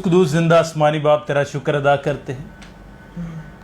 कुदूस जिंदा आसमानी बाप तेरा शुक्र अदा करते हैं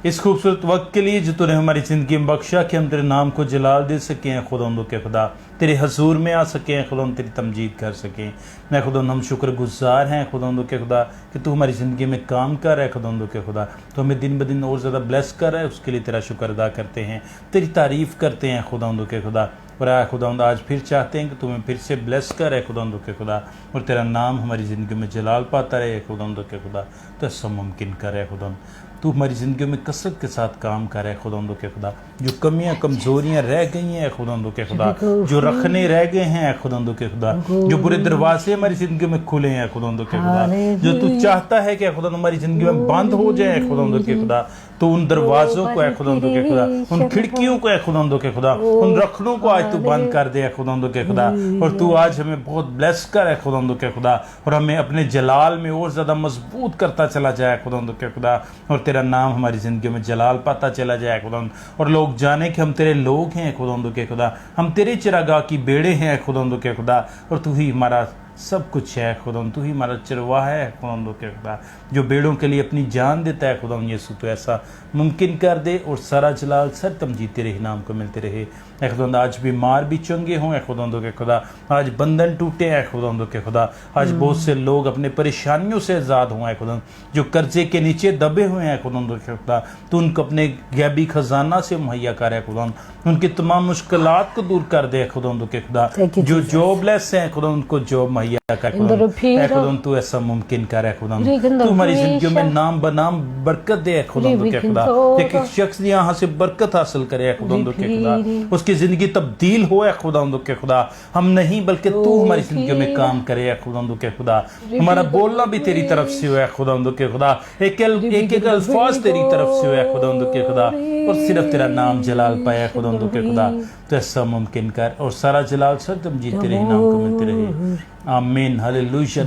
इस खूबसूरत वक्त के लिए जो तूने हमारी ज़िंदगी में बख्शा कि हम तेरे नाम को जलाल दे सकें हैं खुदावंद के खुदा, तेरे हजूर में आ सकें हैं खुदावंद, तेरी तमजीद कर सकें। मैं खुदावंद हम शुक्रगुजार हैं खुदावंद के खुदा कि तू हमारी ज़िंदगी में काम कर रहा है खुदावंद के खुदा, तो हमें दिन ब दिन और ज़्यादा ब्लेस कर रहा है, उसके लिए तेरा शुक्र अदा करते हैं, तेरी तारीफ़ करते हैं खुदावंद के खुदा। और आया खुदावंद आज फिर चाहते हैं कि तुम्हें फिर से ब्लेस कर है खुदावंद के खुदा, और तेरा नाम हमारी ज़िंदगी में जलाल पाता रहे खुदावंद के खुदा। तो ऐसा मुमकिन कर है खुदावंद, तू हमारी ज़िंदगी में कसरत के साथ काम कर है खुदावंद के खुदा। जो कमियां कमज़ोरियां रह गई हैं खुदावंद के खुदा, जो रखने रह गए हैं खुदावंद के खुदा, जो बुरे दरवाजे हमारी ज़िंदगी में खुले हैं खुदावंद के खुदा, जो तू चाहता है कि खुदा हमारी ज़िंदगी में बंद हो जाए खुदावंद के खुदा, तो उन दरवाज़ों को है खुदावंद के खुदा, उन खिड़कियों को है खुदावंद के खुदा, उन रखनों को आज तू बंद कर दे खुदावंद के खुदा। और तू आज हमें बहुत ब्लेस कर है खुदावंद के खुदा, और हमें अपने जलाल में और ज़्यादा मजबूत करता चला जाए खुदावंद के खुदा, और तेरा नाम हमारी ज़िंदगी में जलाल पाता चला जाए खुदावंद, और लोग जाने कि हम तेरे लोग हैं खुदावंद के खुदा, हम तेरे चिरागाह की बेड़े हैं खुदावंद के खुदा, और तू ही हमारा सब कुछ है खुदावंद, तू ही हमारा चरवाहा है खुदावंद के खुदा, जो बेड़ों के लिए अपनी जान देता है खुदावंद यीशु। तो ऐसा मुमकिन कर दे और सारा जलाल सर तमजीद तेरे ही नाम को मिलते रहे खुदावंद। आज बीमार भी चंगे हों खुदावंद के खुदा, आज बंधन टूटे हैं खुदावंद के खुदा, आज बहुत से लोग अपने परेशानियों से आज़ाद हुए हैं खुदावंद, जो कर्जे के नीचे दबे हुए हैं खुदावंद के खुदा, तो उनको अपने गैबी खजाना से मुहैया कर है खुदावंद, उनकी तमाम मुश्किलात को दूर कर दे खुदावंद के खुदा, जो जॉबलेस हैं खुदावंद उनको जॉब मुहैया कर खुदावंद। तू ऐसा मुमकिन कर है खुदावंद, तू हमारी जिंदगी में नाम बनाम बरकत दे खुदावंद के खुदा, एक शख्स यहाँ से बरकत हासिल करे खुदावंद के खुदा, उसकी जिंदगी तब्दील हो खुदावंद के खुदा, हम नहीं बल्कि तू हमारी जिंदगी में काम करे खुदावंद के खुदा, हमारा बोलना भी तेरी तरफ से हो खुदावंद के खुदा, एक एक अल्फाज तेरी तरफ से हो खुदावंद के खुदा, और सिर्फ तेरा नाम जलाल पाया खुदावंद के खुदा। तो ऐसा मुमकिन कर और सारा जलाल सर तमजीद तेरे ही नाम को मिलते रहे। आमीन हालेलुया।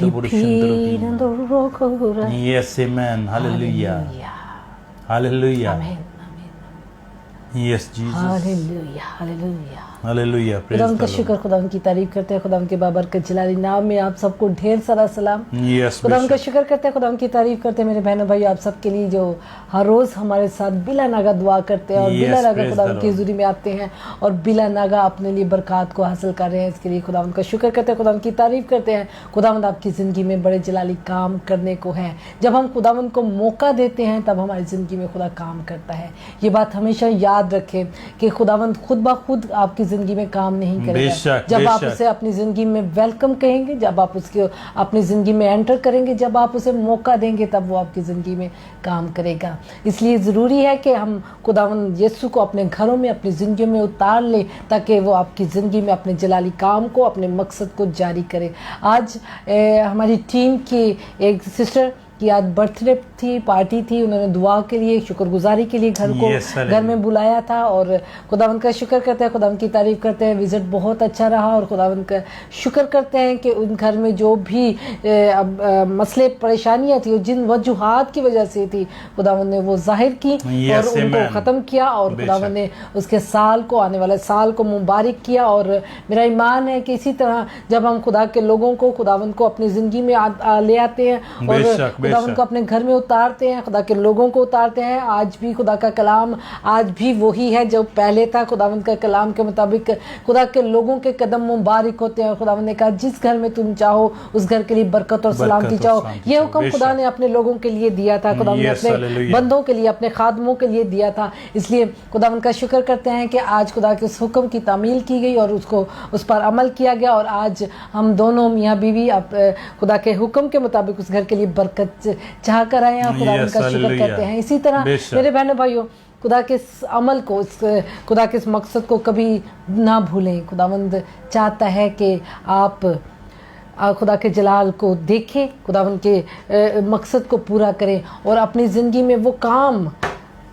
यस आमीन hallelujah hallelujah yes Jesus hallelujah hallelujah hallelujah. खुदावंद का शुक्र, खुदावंद की तारीफ करते हैं, खुदावंद के बाबरकत जलाली नाम में आप सबको ढेर सारा सलाम। खुदावंद का शुक्र करते हैं, खुदावंद की तारीफ करते हैं मेरे बहनों भाई आप सबके लिए जो हर रोज़ हमारे साथ बिला नागा दुआ करते हैं और बिला नागा खुदावंद की हुजूरी में आते हैं और बिला नागा अपने लिए बरकत को हासिल कर रहे हैं। इसके लिए खुदावंद का शुक्र करते हैं, खुदावंद की तारीफ करते हैं। खुदावंद आपकी ज़िंदगी में बड़े जलाली काम करने को है। जब हम खुदावंद को मौका देते हैं तब हमारी ज़िंदगी में खुदा काम करता है। ये बात हमेशा याद रखें कि खुदावंद खुद ब खुद आपकी ज़िंदगी में काम नहीं करेगा। जब आप उसे अपनी ज़िंदगी में वेलकम कहेंगे, जब आप उसके अपनी ज़िंदगी में एंटर करेंगे, जब आप उसे मौका देंगे, तब वो आपकी ज़िंदगी में काम करेगा। इसलिए ज़रूरी है कि हम खुदावंद यीशु को अपने घरों में, अपनी ज़िंदगी में उतार लें ताकि वो आपकी ज़िंदगी में अपने जलाली काम को, अपने मकसद को जारी करे। आज हमारी टीम की एक सिस्टर कि आज बर्थडे थी, पार्टी थी, उन्होंने दुआ के लिए, शुक्रगुजारी के लिए घर में बुलाया था और खुदावंद का शुक्र करते हैं, खुदावंद की तारीफ करते हैं। विजिट बहुत अच्छा रहा और खुदावंद का शुक्र करते हैं कि उन घर में जो भी मसले परेशानियां थी, जिन वजूहात की वजह से थी, खुदावंद ने वो जाहिर की और उनको ख़त्म किया और खुदावंद ने उसके साल को, आने वाले साल को मुबारक किया। और मेरा ईमान है कि इसी तरह जब हम खुदा के लोगों को, खुदावंद को अपनी ज़िंदगी में ले आते हैं और खुदावंद को अपने घर में उतारते हैं, खुदा के लोगों को उतारते हैं। आज भी खुदा का कलाम आज भी वही है जो पहले था। खुदावंद का कलाम के मुताबिक खुदा के लोगों के कदम मुबारक होते हैं। खुदावंद ने कहा जिस घर में तुम चाहो उस घर के लिए बरकत और सलामती चाहो। ये हुक्म खुदा ने अपने लोगों के लिए दिया था, खुदावंद ने अपने बंदों के लिए, अपने खादमों के लिए दिया था। इसलिए खुदावंद का शुक्र करते हैं कि आज खुदा के उस हुक्म की तामील की गई और उसको उस पर अमल किया गया और आज हम दोनों मियाँ बीवी खुदा के हुक्म के मुताबिक उस घर के लिए बरकत चाह कर आए हैं। खुदावंद का शुक्र करते हैं। इसी तरह मेरे बहनों भाइयों, खुदा के इस अमल को, खुदा के इस मकसद को कभी ना भूलें। खुदावंद चाहता है कि आप खुदा के जलाल को देखें, खुदावंद के मकसद को पूरा करें और अपनी ज़िंदगी में वो काम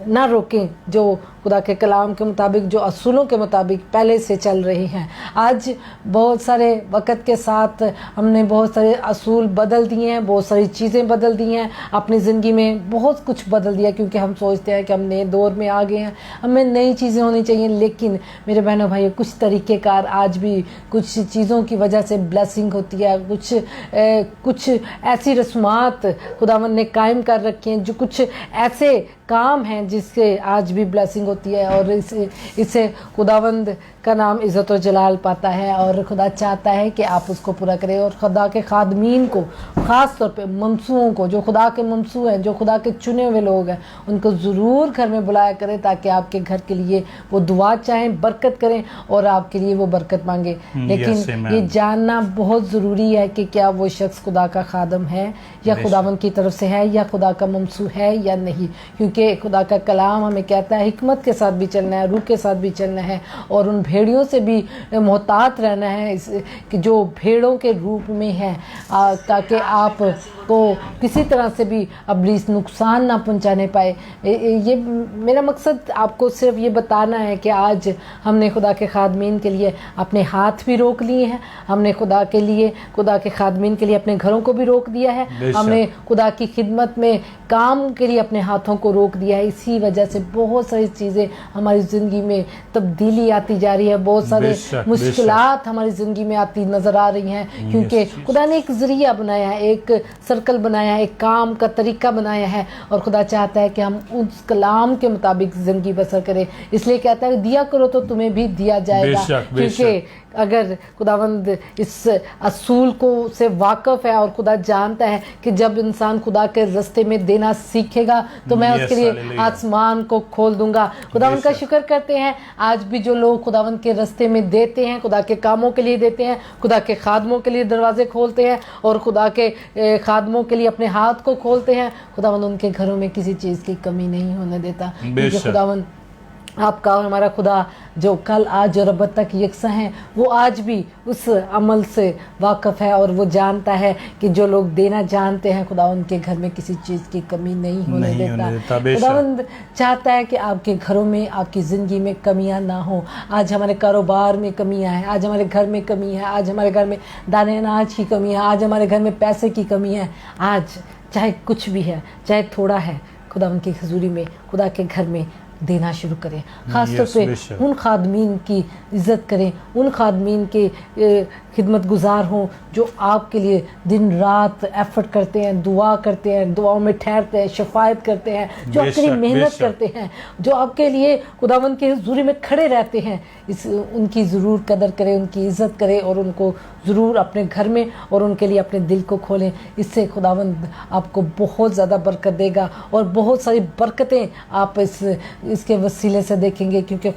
ना रोकें जो खुदा के कलाम के मुताबिक, जो असूलों के मुताबिक पहले से चल रही हैं। आज बहुत सारे वक़्त के साथ हमने बहुत सारे असूल बदल दिए हैं, बहुत सारी चीज़ें बदल दी हैं, अपनी ज़िंदगी में बहुत कुछ बदल दिया, क्योंकि हम सोचते हैं कि हम नए दौर में आ गए हैं, हमें नई चीज़ें होनी चाहिए। लेकिन मेरे बहनों भाइयों, कुछ तरीक़ेकार आज भी कुछ चीज़ों की वजह से ब्लेसिंग होती है, कुछ ऐसी रस्मात खुदावंद ने कायम कर रखी हैं, जो कुछ ऐसे काम हैं जिससे आज भी ब्लेसिंग होती है, और इससे खुदावंद का नाम इज़्ज़त और जलाल पाता है, और खुदा चाहता है कि आप उसको पूरा करें। और खुदा के खादमीन को, ख़ास तौर पे ममसूओं को, जो खुदा के ममसू हैं, जो खुदा के चुने हुए लोग हैं, उनको ज़रूर घर में बुलाया करें, ताकि आपके घर के लिए वो दुआ चाहें, बरकत करें और आपके लिए वो बरकत मांगे। लेकिन ये जानना बहुत ज़रूरी है कि क्या वो शख्स खुदा का खादम है, या खुदावंद की तरफ से है, या खुदा का ममसू है या नहीं। क्योंकि खुदा का कलाम हमें कहता है हिकमत के साथ भी चलना है, रूह के साथ भी चलना है, और उन भेड़ियों से भी मोहतात रहना है कि जो भेड़ों के रूप में है, ताकि आप को किसी तरह से भी इब्लीस नुकसान ना पहुंचाने पाए। ये मेरा मकसद आपको सिर्फ ये बताना है कि आज हमने खुदा के खादमीन के लिए अपने हाथ भी रोक लिए हैं, हमने खुदा के खादमीन के लिए अपने घरों को भी रोक दिया है, हमने खुदा की खिदमत में काम के लिए अपने हाथों को रोक दिया है। इसी वजह से बहुत सारी चीज़ें हमारी ज़िंदगी में तब्दीली आती जा रही है, बहुत सारे मुश्किलात हमारी ज़िंदगी में आती नज़र आ रही हैं, क्योंकि खुदा ने एक ज़रिया बनाया है, एक सर्कल बनाया है, एक काम का तरीका बनाया है, और खुदा चाहता है कि हम उस कलाम के मुताबिक ज़िंदगी बसर करें। इसलिए कहता है दिया करो तो तुम्हें भी दिया जाएगा, क्योंकि अगर खुदावंद इस असूल को से वाकिफ़ है, और खुदा जानता है कि जब इंसान खुदा के रास्ते में देना सीखेगा तो मैं उसके लिए आसमान को खोल दूंगा। खुदावंद का शुक्र करते हैं, आज भी जो लोग खुदावंद के रास्ते में देते हैं, खुदा के कामों के लिए देते हैं, खुदा के खादमों के लिए दरवाजे खोलते हैं, और खुदा के खादमों के लिए अपने हाथ को खोलते हैं, खुदावंद उनके घरों में किसी चीज़ की कमी नहीं होने देता। क्योंकि खुदावंद आपका और हमारा खुदा जो कल आज और अब तक यकसा हैं, वो आज भी उस अमल से वाकिफ़ है, और वो जानता है कि जो लोग देना जानते हैं, खुदा उनके घर में किसी चीज़ की कमी नहीं होने देता। खुदावंद चाहता है कि आपके घरों में, आपकी ज़िंदगी में कमियां ना हो। आज हमारे कारोबार में कमियां हैं, आज हमारे घर में कमी है, आज हमारे घर में दाने अनाज की कमी है, आज हमारे घर में पैसे की कमी है। आज चाहे कुछ भी है, चाहे थोड़ा है, खुदा उनकी हजूरी में, खुदा के घर में देना शुरू करें। ख़ास तौर पे उन खादमीन की इज़्ज़त करें, उन खादमीन के खिदमत गुजार हों जो आपके लिए दिन रात एफर्ट करते हैं, दुआ करते हैं, दुआओं में ठहरते हैं, शफायत करते हैं, जो आपके लिए मेहनत करते हैं, जो आपके लिए खुदावंद के हुजूरी में खड़े रहते हैं। उनकी ज़रूर कदर करें, उनकी इज़्ज़त करें, और उनको ज़रूर अपने घर में और उनके लिए अपने दिल को खोलें। इससे खुदावंद आपको बहुत ज़्यादा बरकत देगा, और बहुत सारी बरकतें आप इसके वसीले से देखेंगे, क्योंकि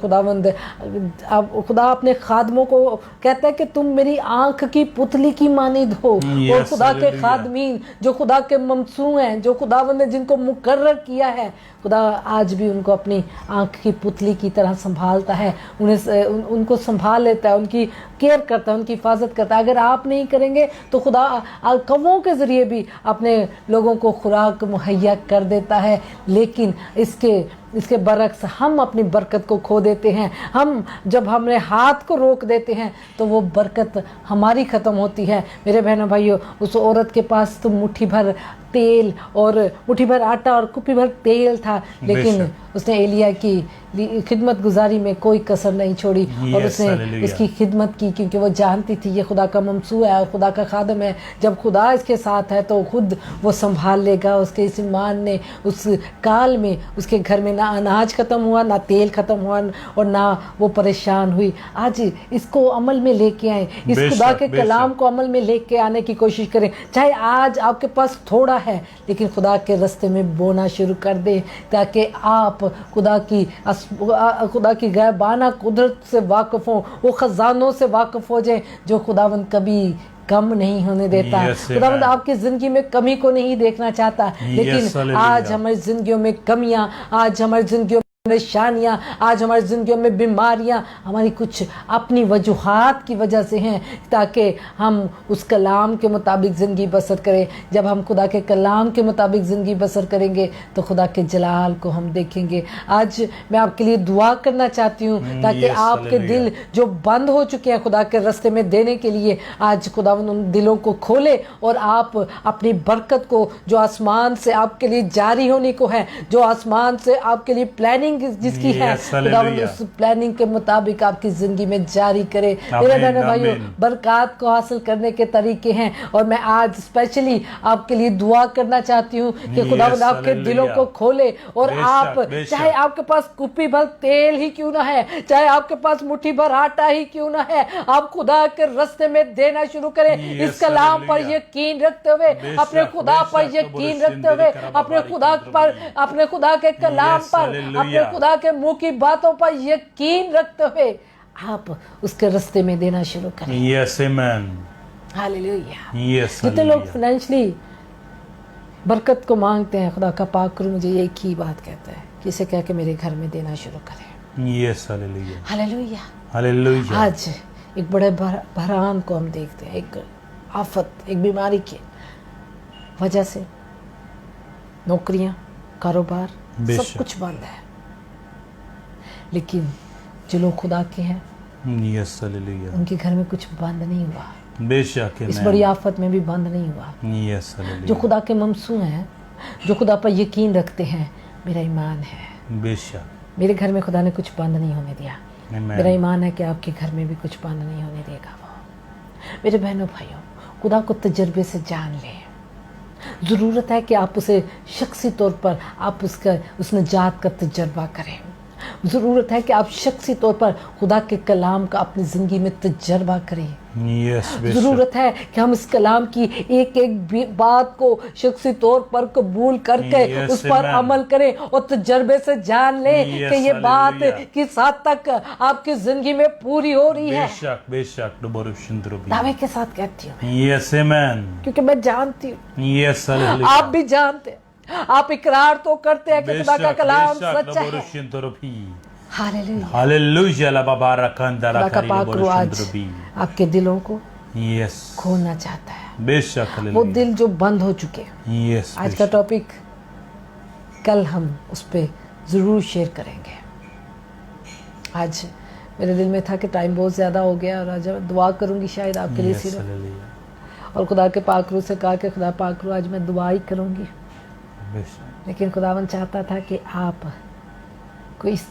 खुदा अपने खादमों को कहता है कि तुम मेरी आंख की पुतली की मानिद हो। और खुदा के खादमीन जो खुदा के ममसू हैं, जो खुदावंद ने जिनको मुकर्रर किया है, खुदा आज भी उनको अपनी आंख की पुतली की तरह संभालता है, उनको संभाल लेता है, उनकी केयर करता है, उनकी हिफाजत करता है। अगर आप नहीं करेंगे तो खुदा कौवों के ज़रिए भी अपने लोगों को खुराक मुहैया कर देता है, लेकिन इसके बरक्स हम अपनी बरकत को खो देते हैं। हम जब हमने हाथ को रोक देते हैं तो वो बरकत हमारी ख़त्म होती है। मेरे बहनों भाइयों, उस औरत के पास तो मुट्ठी भर तेल और मुट्ठी भर आटा और कुप्पी भर तेल था, लेकिन उसने एलिया की खिदमत गुजारी में कोई कसर नहीं छोड़ी, और उसने इसकी खिदमत की, क्योंकि वो जानती थी ये खुदा का ममसू है और खुदा का खादम है। जब खुदा इसके साथ है तो खुद वो संभाल लेगा। उसके इस ईमान ने उस काल में उसके घर में ना अनाज ख़त्म हुआ, ना तेल ख़त्म हुआ, और ना वो परेशान हुई। आज इसको अमल में लेके आए, इस खुदा के कलाम को अमल में लेके आने की कोशिश करें। चाहे आज आपके पास थोड़ा है, लेकिन खुदा के रास्ते में बोना शुरू कर दे, ताकि आप खुदा की गैबाना कुदरत से वाकिफ़ हों, वो ख़जानों से वाकिफ़ हो जाए जो खुदावंद कभी कम नहीं होने देता। खुदावंद आपकी ज़िंदगी में कमी को नहीं देखना चाहता, लेकिन आज हमारी ज़िंदगियों में कमियां, आज हमारी ज़िंदगियों परेशानियां, आज हमारी जिंदगियों में बीमारियां हमारी कुछ अपनी वजूहात की वजह से हैं, ताकि हम उस कलाम के मुताबिक ज़िंदगी बसर करें। जब हम खुदा के कलाम के मुताबिक ज़िंदगी बसर करेंगे तो खुदा के जलाल को हम देखेंगे। आज मैं आपके लिए दुआ करना चाहती हूँ ताकि आपके दिल जो बंद हो चुके हैं खुदा के रास्ते में देने के लिए, आज खुदा उन दिलों को खोले और आप अपनी बरकत को जो आसमान से आपके लिए जारी होने को है, जो आसमान से आपके लिए प्लानिंग जिसकी है, खुदा उस प्लानिंग के मुताबिक आपकी जिंदगी में जारी करे। मेरे बहनों भाइयों, बरकत को हासिल करने के तरीके हैं और मैं आज स्पेशली आपके लिए दुआ करना चाहती हूँ कि खुदा आपके दिलों को खोले और आप, चाहे आपके पास कुप्पी भर तेल ही क्यों ना है, चाहे आपके पास मुट्ठी भर आटा ही क्यों ना है, आप खुदा के रास्ते में देना शुरू करें। इस कलाम पर यकीन रखते हुए, अपने खुदा पर यकीन रखते हुए, अपने खुदा पर, अपने खुदा के कलाम पर, अपने खुदा के मुंह की बातों पर यकीन रखते हुए आप उसके रास्ते में देना शुरू करें। यस आमीन, हालेलुया। यस, जितने लोग फाइनेंशियली बरकत को मांगते हैं, खुदा का पाक करूं मुझे एक ही बात कहता है कि इसे कह के मेरे घर में देना शुरू करें। Yes, hallelujah, hallelujah, hallelujah. आज एक बड़े बहरान को हम देखते हैं, एक आफत, एक बीमारी की वजह से नौकरियां, कारोबार सब कुछ बंद है, लेकिन जो लोग खुदा के हैं, यस, हालेलुया, उनके घर में कुछ बंद नहीं हुआ। बेशक, इस बड़ी आफत में भी बंद नहीं हुआ। Yes, hallelujah. जो खुदा के ममसू हैं, जो खुदा पर यकीन रखते हैं, मेरा ईमान है बेशक मेरे घर में खुदा ने कुछ बंद नहीं होने दिया। मेरा ईमान है कि आपके घर में भी कुछ बंद नहीं होने देगा वो। मेरे बहनों भाइयों, खुदा को तजर्बे से जान लें। ज़रूरत है कि आप उसे शख्सी तौर पर आप उस निजात का तजर्बा करें। ज़रूरत है कि आप शख्सी तौर पर खुदा के कलाम का अपनी ज़िंदगी में तजर्बा करें। ज़रूरत है कि हम इस कलाम की एक एक बात को शख्सी तौर पर कबूल करके उस पर अमल करें और तजर्बे से जान लें कि ये बात किस हद तक आपकी ज़िंदगी में पूरी हो रही है। बेशक, बेशक, दावे के साथ कहती हूँ, यस आमीन, क्योंकि मैं जानती हूँ, यस, आप भी जानते हैं, आप इकरार तो करते हैं कि खुदा का कलाम सच है। हालेलुया, हालेलुया, ला बाबा रखंदा खुदा का पाक रूह आज आपके दिलों को यस खोलना चाहता है। बेशक, वो हालेलुया, दिल जो बंद हो चुके हैं। यस, आज का टॉपिक कल हम उस पे ज़रूर शेयर करेंगे। आज मेरे दिल में था कि टाइम बहुत ज़्यादा हो गया और आज दुआ करूंगी शायद आपके लिए सिर्फ, और खुदा के पाक रूह से कहा कि खुदा पाक रूह आज मैं दुआ ही करूंगी, लेकिन खुदावन चाहता था कि आप को इस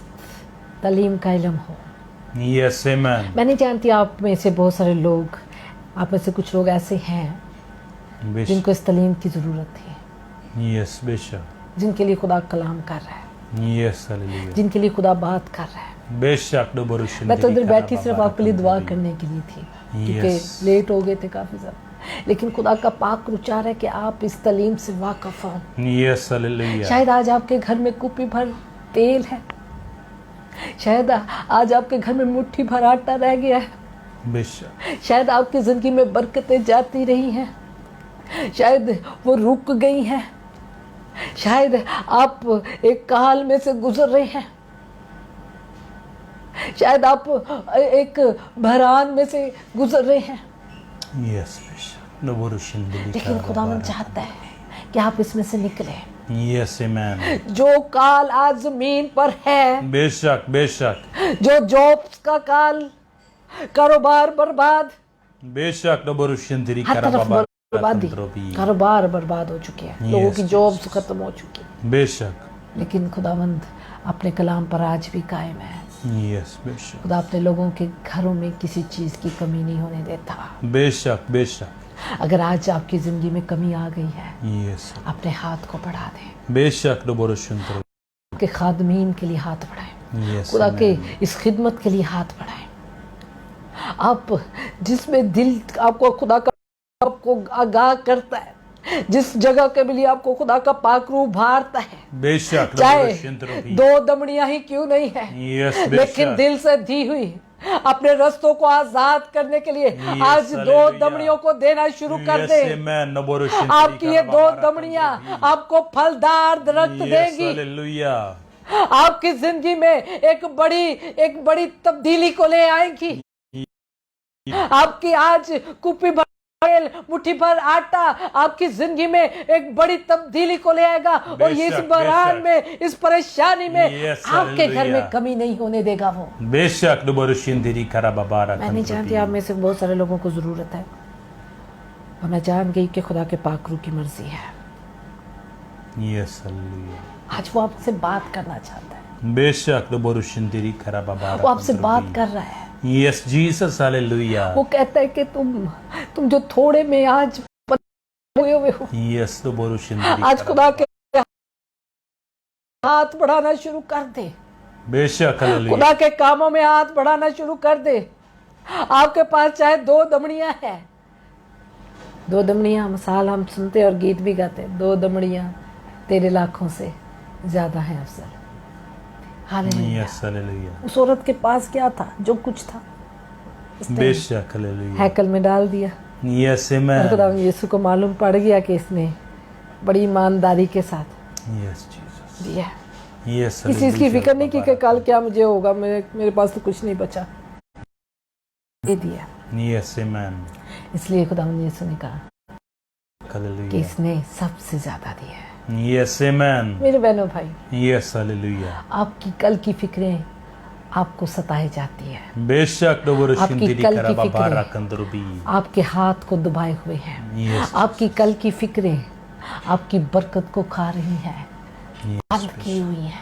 तालीम का इल्म हो। यस आमीन। मैं नहीं जानती आप में से बहुत सारे लोग, आप में से कुछ लोग ऐसे हैं जिनको इस तालीम की ज़रूरत है। यस, बेशक, जिनके लिए खुदा कलाम कर रहा है। यस, हालेलुया, जिनके लिए खुदा बात कर रहा है। बेशक। मैं तो इधर बैठी सिर्फ आपके लिए दुआ करने के लिए थी, क्योंकि लेट हो गए थे काफ़ी ज़्यादा, लेकिन खुदा का पाक विचार है कि आप इस तालीम से वाकिफ हो। Yes, hallelujah. शायद आज आपके घर में कुप्पी भर तेल है, शायद आज आपके घर में मुट्ठी भर आटा रह गया है, बेशक, शायद आपकी ज़िंदगी में बरकतें जाती रही हैं, शायद वो रुक गई हैं, शायद आप एक काल में से गुजर रहे हैं, शायद आप एक बहरान में से गुजर रहे हैं। यस, बेशक, लेकिन खुदावंद चाहता है कि आप इसमें से निकले। यस आमीन। जो काल आज जमीन पर है, बेशक, बेशक, जो जॉब्स का काल, कारोबार बर्बाद, बेशक, हर तरफ बर्बादी, कारोबार बर्बाद हो चुके हैं, लोगों की जॉब्स खत्म हो चुकी है, बेशक, लेकिन खुदावंद अपने कलाम पर आज भी कायम है। यस, बेशक, खुदा अपने लोगों के घरों में किसी चीज की कमी नहीं होने देता। बेशक, बेशक। अगर आज आपकी जिंदगी में कमी आ गई है, यस, अपने हाथ को बढ़ा दें, बेशक, के खादमीन के लिए हाथ बढ़ाएं, यस, खुदा के इस खिदमत के लिए हाथ बढ़ाएं। आप जिसमें दिल आपको खुदा का आपको आगाह करता है, जिस जगह के लिए आपको खुदा का पाक रूह भारता है, बेशक, चाहे दो दमड़ियां ही क्यों नहीं है, यस, लेकिन दिल से दी हुई अपने रास्तों को आजाद करने के लिए आज दो दमड़ियों को देना शुरू कर दे। आपकी ये दो दमड़ियां आपको फलदार दरख्त देंगी। आपकी जिंदगी में एक बड़ी तब्दीली को ले आएंगी। आपकी आज कुप्पी भर तेल, मुट्ठी भर आटा आपकी जिंदगी में एक बड़ी तब्दीली को ले आएगा, और ये इस बहरान में, इस परेशानी में आपके घर में कमी नहीं होने देगा वो। बेशक मैं नहीं जानती, आप में से बहुत सारे लोगों को जरूरत है, और मैं जान गई कि खुदा के पाक रूह की मर्जी है। आज वो आपसे बात करना चाहता है। बेशक वो आपसे बात कर रहा है। Yes Jesus hallelujah. वो कहता है कि तुम जो थोड़े में आज हुए हो, यस आज खुदा के हाथ बढ़ाना शुरू कर दे। बेशक हालेलुया। खुदा के कामों में हाथ बढ़ाना शुरू कर दे। आपके पास चाहे 2 दमड़ियां है, 2 दमड़ियां, मिसाल हम सुनते और गीत भी गाते, 2 दमड़ियां तेरे लाखों से ज्यादा है अफसर। हालेलुया। उस औरत के पास क्या था? जो कुछ था बेशक हालेलुया हैकल में डाल दिया। Yes amen. खुदा यीशु को मालूम पड़ गया कि इसने बड़ी ईमानदारी के साथ यस जीसस दिया। यस इस चीज की फिक्र नहीं की कि कल क्या मुझे होगा, मेरे पास तो कुछ नहीं बचा, दे दिया। Yes amen. इसलिए खुदा यीशु ने कहा कि हालेलुया। इसने सबसे ज्यादा दिया है। Yes amen. मेरे बहनों भाई, यस हालेलुया। आपकी कल की फिक्रें आपको सताई जाती है। बेशक आपकी कल की फिक्रें आपके हाथ को दबाए हुए हैं। आपकी कल की फिक्रें आपकी बरकत को खा रही हैं, बंद की हुई हैं,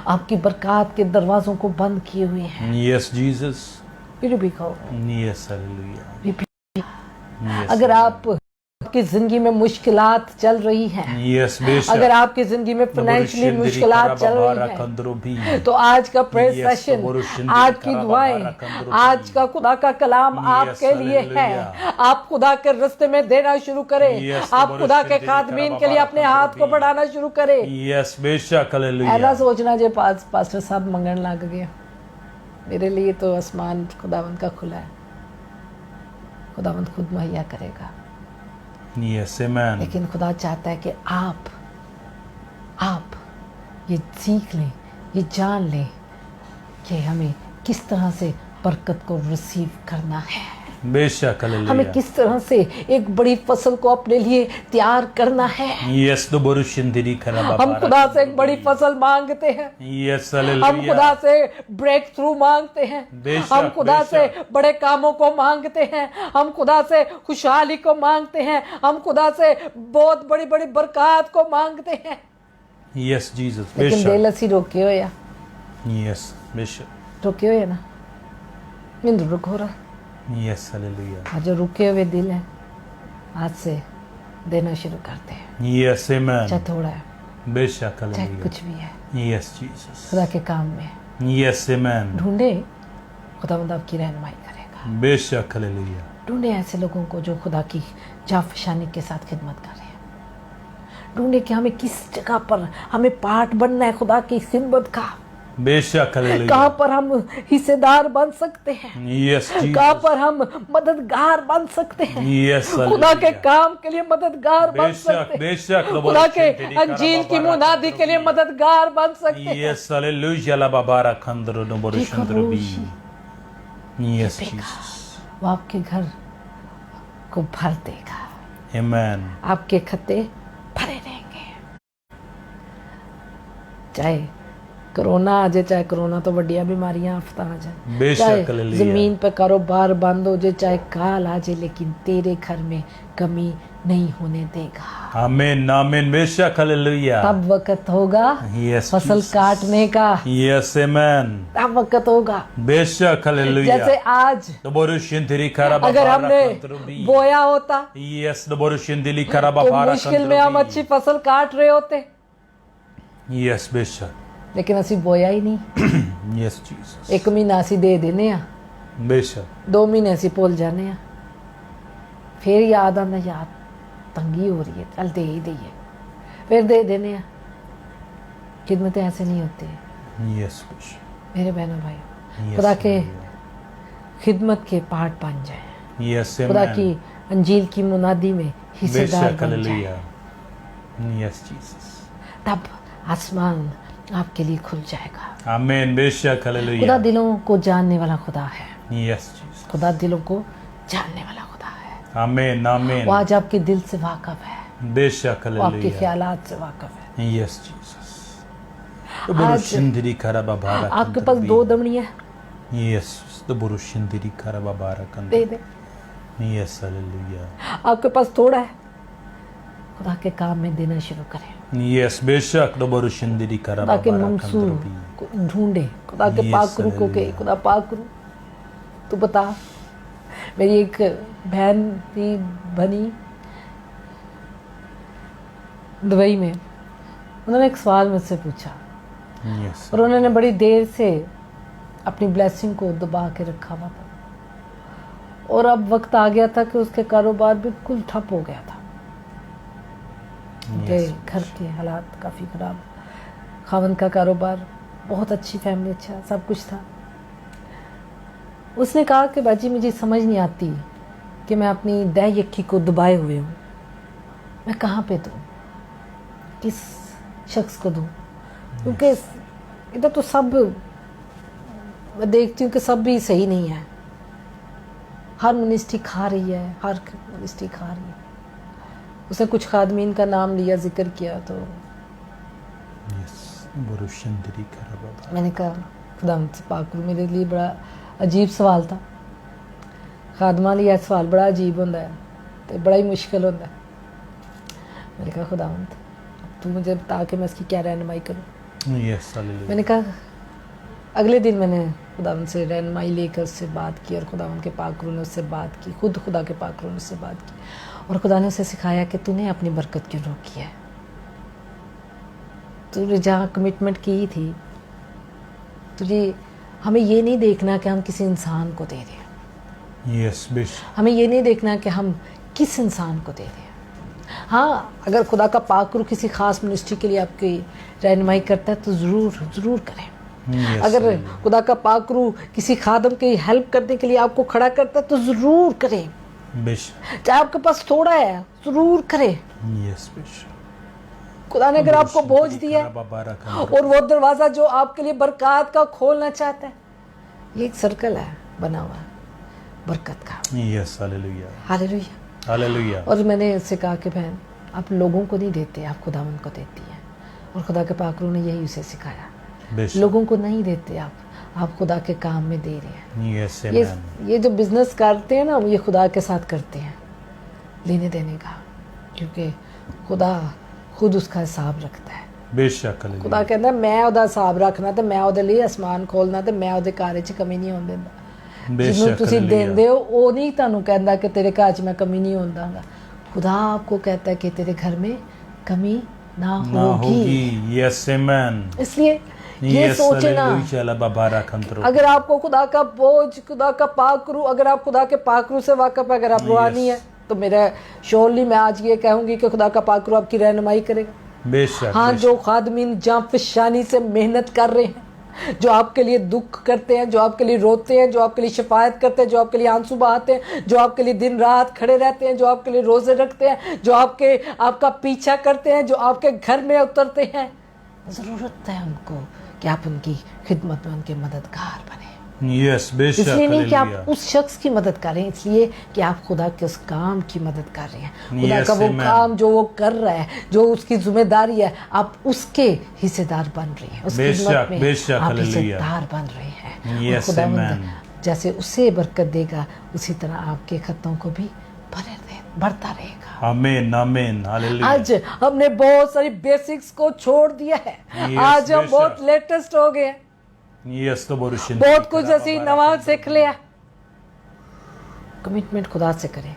आपकी बरकत के दरवाजों को बंद किए हुए हैं। Yes Jesus. फिर भी कहो यस हालेलुया। अगर आपकी जिंदगी में मुश्किलात चल रही हैं, यस बेशक, अगर आपकी जिंदगी में फाइनेंशियली मुश्किलात चल रही हैं, तो आज का प्रेयर सेशन, आज की दुआएं, आज का खुदा का कलाम आपके लिए है। आप खुदा के रास्ते में देना शुरू करें। आप खुदा के खादमीन के लिए अपने हाथ को बढ़ाना शुरू करें। यस बेशक हालेलुया। ऐसा सोचना जो पास्टर साहब मंगन लग गए, मेरे लिए तो आसमान खुदावंद का खुला है, खुदावंद खुद मुहैया करेगा। Yes amen. लेकिन खुदा चाहता है कि आप ये सीख लें, ये जान लें कि हमें किस तरह से बरकत को रिसीव करना है। बेशक हालेलुया। हमें किस तरह से एक बड़ी फसल को अपने लिए तैयार करना है। यस हम खुदा से एक बड़ी फसल मांगते हैं। Yes hallelujah. हम खुदा से ब्रेक थ्रू मांगते हैं। हम खुदा से बड़े कामों को मांगते हैं। हम खुदा से खुशहाली को मांगते हैं। हम खुदा से बहुत बड़ी बड़ी बरकत को मांगते हैं। Yes Jesus. लेकिन दिल असी रोके हो या? यस बेशक रोके हो या ना? मिंद रुक हो रहा। Yes hallelujah. आज जो रुके हुए दिल है, आज से देना शुरू करते हैं। Yes amen. चाहे थोड़ा है, बेशक चाहे हालेलुया। कुछ भी है, यस जीसस। खुदा के काम में यस आमेन। ढूंढे, खुदावंद आपकी रहनुमाई करेगा। बेशक हालेलुया। ढूंढे ऐसे लोगों को जो खुदा की जाफशानी के साथ खिदमत कर रहे हैं। ढूंढे कि हमें किस जगह पर हमें पार्ट बनना है खुदा की खिदमत का। बेशक हालेलुया। कहाँ पर हम हिस्सेदार बन सकते हैं, यस जीसस। कहाँ पर हम मददगार बन सकते हैं, यस खुदा के काम के लिए मददगार बन सकते हैं, बेशक खुदा के अंजील की मुनादी के लिए मददगार बन सकते हैं। Yes hallelujah. ला बाबारा खंदरो नो बोरशंद्रबी। Yes Jesus. वो आपके घर को भर देगा। आमेन। आपके खत्ते भरे रहेंगे। चाहे कोरोना आ जाए, चाहे कोरोना तो बढ़िया बीमारियां आफता आ जाए, बेशक चाहे हालेलुया। जमीन पर कारोबार बंद हो जाए, चाहे काल आ जाए, लेकिन तेरे घर में कमी नहीं होने देगा। आमीन आमीन। बेशक हालेलुया। तब वक्त होगा यस फसल काटने का। Yes amen. तब वक्त होगा। बेशक हालेलुया। जैसे आज तो बोरुशिंदिली खराबा अगर हमने बोया होता यस तो बोरुशिंदिली खराबा तो मुश्किल में हम अच्छी फसल काट रहे होते। यस बेशक। लेकिन असी बोया ही नहीं। Yes Jesus. 1 महीना असी दे देने आ, बेशक 2 महीने असी भुल जाने आ, फिर याद आंदा यार तंगी हो रही है, चल दे ही दईए, फिर दे देने आ। खिदमतें ऐसे नहीं होती। यस बेशक। मेरे बहनों भाई, खुदा के खिदमत के पार्ट बन जाए। यस खुदा की अंजील की मुनादी में हिस्सेदार बेशक बन हालेलुया। जाए। Yes Jesus. तब आसमान आपके लिए खुल जाएगा। आमीन, बेशक, हालेलुया। खुदा दिलों को जानने वाला खुदा है। यस जीसस, खुदा दिलों को जानने वाला खुदा है। आमीन, आमीन, वो आज आपके दिल से वाकफ है, बेशक, वो आपके हालेलुया। ख्यालात से वाकफ है। यस जीसस, तो बुरुशिंदिरी खराबा बारा, आपके पास 2 दमड़ियां यस, तो बुरुशिंदिरी खराबा बारा कंद, दे दे। Yes, hallelujah. आपके पास थोड़ा है, खुदा के काम में देना शुरू करें। यस, बेशक, तो बुरुशिंदिरी खराबा खुदा के बारा मंसूर कंद, को ढूंढे। खुदा के Yes, पाक रू को के hallelujah. खुदा पाक रू तू बता। मेरी एक बहन थी बनी दुबई में, उन्होंने एक सवाल मुझसे पूछा यस, और उन्होंने बड़ी देर से अपनी ब्लेसिंग को दबा के रखा हुआ था और अब वक्त आ गया था कि उसके कारोबार बिल्कुल ठप हो गया था। उनके घर के हालात काफ़ी ख़राब, खावन का कारोबार, बहुत अच्छी फैमिली, अच्छा सब कुछ था। उसने कहा कि बाजी मुझे समझ नहीं आती कि मैं अपनी दह यक्की को दबाए हुए हूँ, मैं कहाँ पे दूँ, किस शख्स को दूँ, क्योंकि इधर तो सब मैं देखती हूँ कि सब भी सही नहीं है। हर मिनिस्ट्री खा रही है, हर मिनिस्ट्री खा रही है। उसने कुछ खादमीन का नाम लिया, जिक्र किया, तो यस, बुरुशिंदिरी खराबा बारा। मैंने कहा खुदा से पाक रू। मेरे लिए बड़ा अजीब सवाल था। खादमा लिए सवाल बड़ा अजीब होता है तो बड़ा ही मुश्किल होता है। मैंने कहा खुदा तू मुझे बता के मैं इसकी क्या रहनुमाई करूँ। Yes, hallelujah. मैंने कहा अगले दिन मैंने खुदा से रहनुमाई लेकर उससे बात की और खुदा के पाक रू ने उससे बात की, खुद खुदा के पाक रू ने उससे बात की और खुदा ने उसे सिखाया कि तूने अपनी बरकत क्यों रोकी है। तूने जहाँ कमिटमेंट की थी, तुझे हमें ये नहीं देखना कि हम किसी इंसान को दे रहे हैं। यस, बेशक, हमें ये नहीं देखना कि हम किस इंसान को दे रहे हैं। हाँ, अगर खुदा का पाक रू किसी ख़ास मिनिस्ट्री के लिए आपकी रहनुमाई करता है तो ज़रूर करें। यस, अगर हालेलुया। खुदा का पाक रू किसी खादम की हेल्प करने के लिए आपको खड़ा करता है तो ज़रूर करें। बेशक, चाहे आपके पास थोड़ा है, ज़रूर करें। यस, बेशक, खुदा ने अगर आपको बोझ दिया है खराबा बारा कंद, और वो दरवाज़ा जो आपके लिए बरकत का खोलना चाहता है, ये एक सर्कल है बना हुआ बरकत का। Yes, hallelujah, hallelujah. हालेलुया। और मैंने उससे कहा कि बहन आप लोगों को नहीं देते, आप खुदावंद को देती हैं। और खुदा के पाक रू ने यही उसे सिखाया, बेशक, लोगों को नहीं देते आप खुदा के काम में दे रहे हैं। यस, आमीन, ये जो बिजनेस करते हैं ना, ये खुदा के साथ करते हैं, लेने देने का, क्योंकि खुदा खुद उसका हिसाब रखता है। बेशक, हालेलुया। खुदा कहता मैं ਉਹਦਾ ਹਿਸਾਬ ਰੱਖਣਾ ਤੇ ਮੈਂ ਉਹਦੇ ਲਈ ਅਸਮਾਨ ਖੋਲਣਾ ਤੇ ਮੈਂ ਉਹਦੇ ਘਰ 'ਚ ਕਮੀ ਨਹੀਂ ਹੋਣ ਦਿੰਦਾ। ਜਿਹਨੂੰ बेशक, ਤੁਸੀਂ हालेलुया। ਦਿੰਦੇ ਹੋ ਉਹ ਨਹੀਂ ਤੁਹਾਨੂੰ ਕਹਿੰਦਾ ਕਿ ਤੇਰੇ ਘਰ 'ਚ मैं कमी नहीं होने दूंगा। खुदा आपको कहता है कि तेरे घर में कमी ना ना होगी। होगी। यस, आमीन। इसलिए ये यस, सोचे ना, हालेलुया। चला बारा कंद, अगर आपको खुदा का बोझ, खुदा का पाक रू, अगर आप खुदा के पाक रू से वाकफ है, अगर आप रूहानी है, तो मेरा श्योरली मैं आज ये कहूँगी कि खुदा का पाक रू आपकी रहनुमाई करेगा। बेशक, हाँ, बेशक। जो खादमीन जांफशानी से मेहनत कर रहे हैं, जो आपके लिए दुख करते हैं, जो आपके लिए रोते हैं, जो आपके लिए शफायत करते हैं, जो आपके लिए आंसू बहाते हैं, जो आपके लिए दिन रात खड़े रहते हैं, जो आपके लिए रोजे रखते हैं, जो आपका पीछा करते हैं, जो आपके घर में उतरते हैं, ज़रूरत है उनको कि आप उनकी खिदमत में उनके मददगार बने। यस, बेशक, इसलिए नहीं कि हालेलुया। आप उस शख्स की मदद कर रहे हैं, इसलिए कि आप खुदा के उस काम की मदद कर रहे हैं। खुदा Yes, का वो amen. काम जो वो कर रहा है, जो उसकी जिम्मेदारी है, आप उसके हिस्सेदार बन रहे हैं, उसकी बेशक, खिदमत में बेशक, आप हालेलुया। हिस्सेदार बन रहे हैं। Yes, और खुदावंद amen. जैसे उसे बरकत देगा, उसी तरह आपके खतों को भी बढ़ता रहेगा। आमीन, आमीन, हालेलुया। आज हमने बहुत सारी बेसिक्स को छोड़ दिया है। Yes, आज हम बेशक। बहुत लेटेस्ट हो गए हैं, यस, तो बुरुशिंदिरी बहुत कुछ खराबा ਅਸੀਂ बारा नवा कंद, सीख लिया। कमिटमेंट खुदा से करें।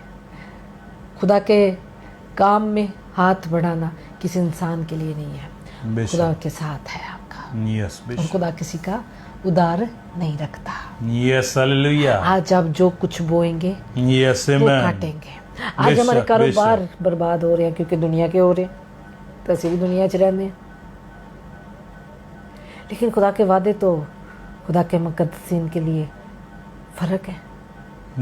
खुदा के काम में हाथ बढ़ाना किसी इंसान के लिए नहीं है, बेशक। खुदा के साथ है आपका। यस, और बेशक। खुदा किसी का उधार नहीं रखता। Yes, hallelujah. आज आप जो कुछ बोएंगे यस, वो आमीन। काटेंगे। आज हमारे बेशक, कारोबार बर्बाद हो रहे हैं क्योंकि दुनिया के हो रहे हैं, तो ਅਸੀਂ भी दुनिया च रहने हैं। लेकिन खुदा के वादे तो खुदा के मुकद्दसीन के लिए फ़र्क है।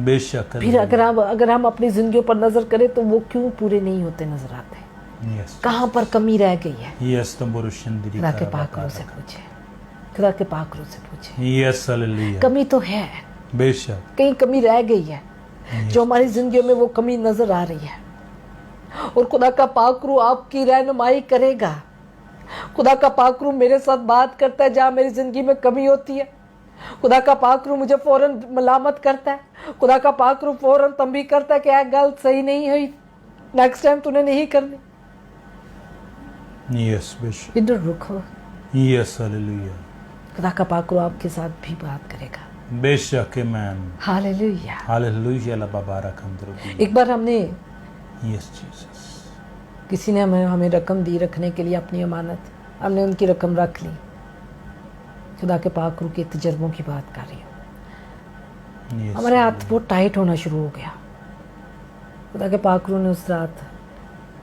बेशक, फिर अगर हम अपनी ज़िंदगियों पर नज़र करें तो वो क्यों पूरे नहीं होते नज़र आते। Yes. कहाँ पर कमी रह गई है? Yes, tamburo shindiri खुदा के पाक karabaka. रूह से पूछे, खुदा के पाक रूह से पूछे। Yes, hallelujah. कमी तो है, बेशक कहीं कमी रह गई है, जो हमारी जिंदगी में वो कमी नजर आ रही है, और खुदा का पाक रूह आपकी रहनुमाई करेगा। खुदा का पाक रूह मेरे साथ बात करता है जहाँ मेरी जिंदगी में कमी होती है। खुदा का पाक रूह मुझे फौरन मलामत करता है। खुदा का पाक रूह फौरन तंबी करता है कि यह गलत सही नहीं हुई, नेक्स्ट टाइम तूने नहीं करनी। Yes, बेशक। इधर रुको, Yes, hallelujah. खुदा का पाक रूह आपके साथ भी बात करेगा। बेशक, amen. Hallelujah. Hallelujah la babara kandrobi. एक बार हमने Yes, Jesus. किसी ने हमें रकम दी रखने के लिए, अपनी अमानत, हमने उनकी रकम रख ली। खुदा के पाक रूह के तजर्बों की बात कर रही हूँ। Yes. हमारे हाथ बहुत टाइट होना शुरू हो गया। खुदा के पाक रूह ने उस रात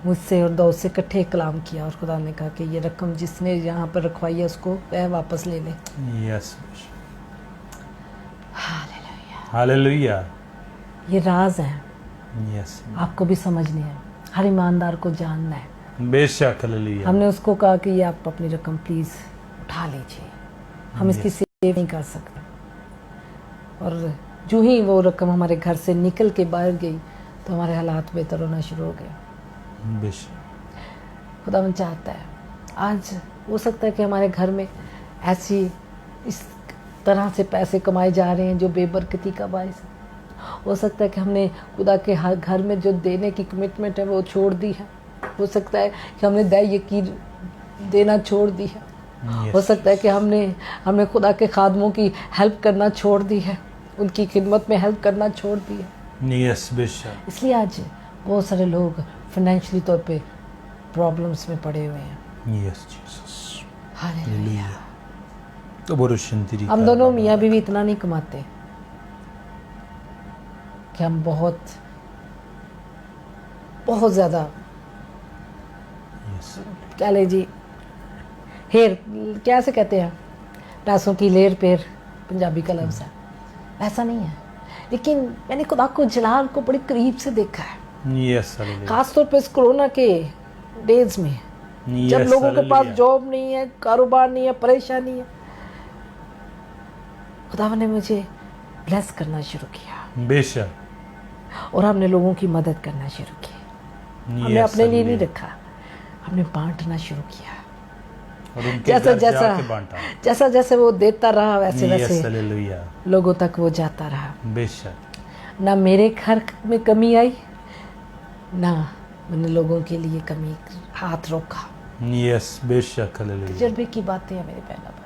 मुझसे और दो से इकट्ठे कलाम किया, और खुदा ने कहा कि ये रकम जिसने यहाँ पर रखवाई है उसको वह वापस ले ले। Yes. हालेलुया। Hallelujah. ये राज है, Yes. आपको भी समझने हैं, हर ईमानदार को जानना है। बेशक, hallelujah. हमने उसको कहा कि ये आप अपनी रकम प्लीज उठा लीजिए, हम इसकी सेव नहीं कर सकते। और जो ही वो रकम हमारे घर से निकल के बाहर गई तो हमारे हालात बेहतर होना शुरू हो गए। बेशक। खुदावन चाहता है, आज हो सकता है कि हमारे घर में ऐसी इस तरह से पैसे कमाए जा रहे हैं जो बेबरकती का बायस है। हो सकता है कि हमने खुदा के हर घर में जो देने की कमिटमेंट है वो छोड़ दी है। हो सकता है कि हमने दया यकीन देना छोड़ दी है। हो सकता है कि हमने खुदा के खादमों की हेल्प करना छोड़ दी है, उनकी खिदमत में हेल्प करना छोड़ दी है। यस, बेशक। इसलिए आज बहुत सारे लोग फाइनेंशियली तौर पे प्रॉब्लम्स में पड़े हुए हैं। Yes Jesus, hallelujah. तो बोरुशिंतिरी हम दोनों मियाँ बीवी इतना नहीं कमाते कि हम बहुत ज़्यादा क्या ले जी हेर क्या से कहते हैं, पैसों की लेर पेर पंजाबी का लफ्ज़ है, ऐसा नहीं है। लेकिन मैंने खुदा को जलाल को बड़े करीब से देखा है। यस, खास तौर पे इस कोरोना के डेज में, जब लोगों के पास जॉब नहीं है, कारोबार नहीं है, परेशानी है, खुदा ने मुझे ब्लेस करना शुरू किया। बेशक। और हमने लोगों की मदद करना शुरू की। हमने अपने लिए नहीं रखा, हमने बांटना शुरू किया। जैसा जैसे वो देता रहा वैसे वैसे लोगों तक वो जाता रहा। बेशक। ना मेरे घर में कमी आई, ना मैंने लोगों के लिए कमी हाथ रोका। यस, बेशक। तजर्बे की बातें हैं मेरे बहनों भाई,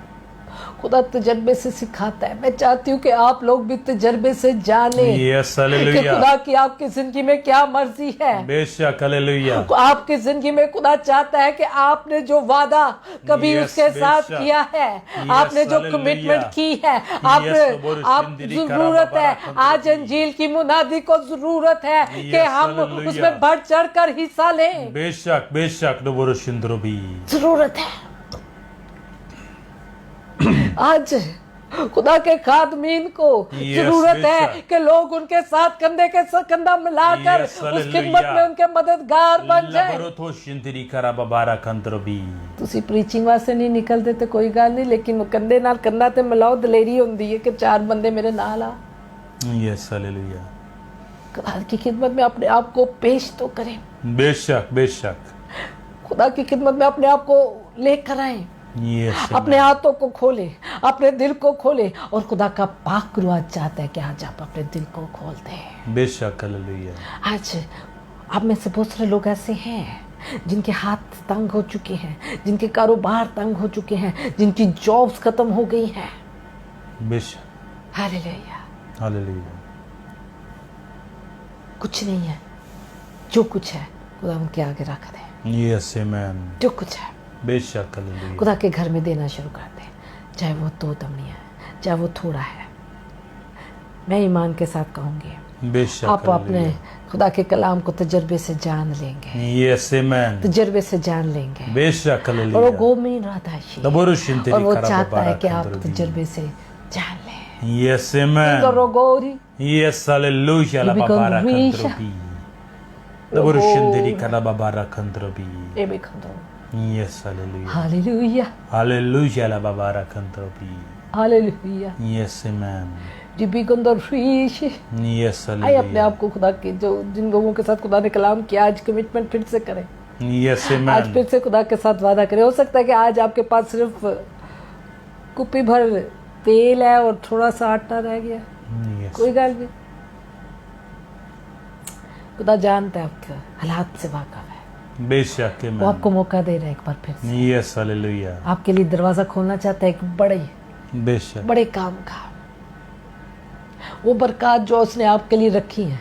खुदा तजर्बे से सिखाता है। मैं चाहती हूँ कि आप लोग भी तजर्बे से जाने यस, कि खुदा की आपकी जिंदगी में क्या मर्जी है। बेशक, हालेलुया। आपकी जिंदगी में खुदा चाहता है कि आपने जो वादा कभी उसके साथ किया है, आपने जो कमिटमेंट की है, आप जरूरत है, आज अंजील की मुनादी को जरूरत है कि हम उसमें बढ़ चढ़ कर हिस्सा लें। बेशक, बेशक। जरूरत है। आज खुदा के खादमीन को जरूरत है कि लोग उनके साथ कंधे के साथ कंधा मिलाकर उस खिदमत में उनके मददगार बन जाएं। तुसी प्रीचिंग वास्ते नहीं निकलते तो कोई गल नहीं, लेकिन कंधे नाल कंधा ते मिलाओ, दलेरी होंदी है कि चार बंदे मेरे नाल आ। Yes, hallelujah. खुदा की खिदमत में अपने आप को पेश तो करें। बेशक, बेशक। खुदा की खिदमत में अपने आप को लेकर आए। अपने हाथों को खोले, अपने दिल को खोले, और खुदा का पाक रूह चाहता है कि आज आप अपने दिल को खोलते हैं। बेशक, हालेलुया। आज आप में से बहुत सारे लोग ऐसे हैं जिनके हाथ तंग हो चुके हैं, जिनके कारोबार तंग हो चुके हैं, जिनकी जॉब्स खत्म हो गई हैं। बेशक, हालेलुया, हालेलुया। कुछ नहीं है, जो कुछ है खुदा उनके आगे रख दे। यस, आमीन। जो कुछ है बेशक, हालेलुया। खुदा के घर में देना शुरू कर दे, चाहे वो दो दमनी है, चाहे वो थोड़ा है। मैं ईमान के साथ कहूंगी, बेशक, आप अपने खुदा के कलाम को तजर्बे से जान लेंगे। यस, आमीन। तजर्बे से जान लेंगे। बेशक, हालेलुया। और वो गोमीन रहता है, और वो चाहता है कि आप तजर्बे से जान लें। यस, आमीन। Yes, hallelujah. Daburushindiri karababara kantrobi. Ebe khandro. Yes, hallelujah. Hallelujah. Hallelujah la babara kantrobi. Hallelujah. Yes, amen. रिबी Kandar फ्रीश Yes, आए अपने hallelujah. आप को खुदा के जो जिन लोगों के साथ खुदा ने कलाम किया आज कमिटमेंट फिर से करें Yes, आज amen. फिर से खुदा के साथ वादा करें हो सकता है कि आज आपके पास सिर्फ कुप्पी भर तेल है और थोड़ा सा आटा रह गया Yes. कोई गल नहीं खुदा जानता है आपके हालात से वाकिफ है बेशक वो amen. आपको मौका दे रहा है एक बार फिर से Yes, hallelujah. आपके लिए दरवाजा खोलना चाहता है एक बेशक. बड़े काम का वो बरकत जो उसने आपके लिए रखी है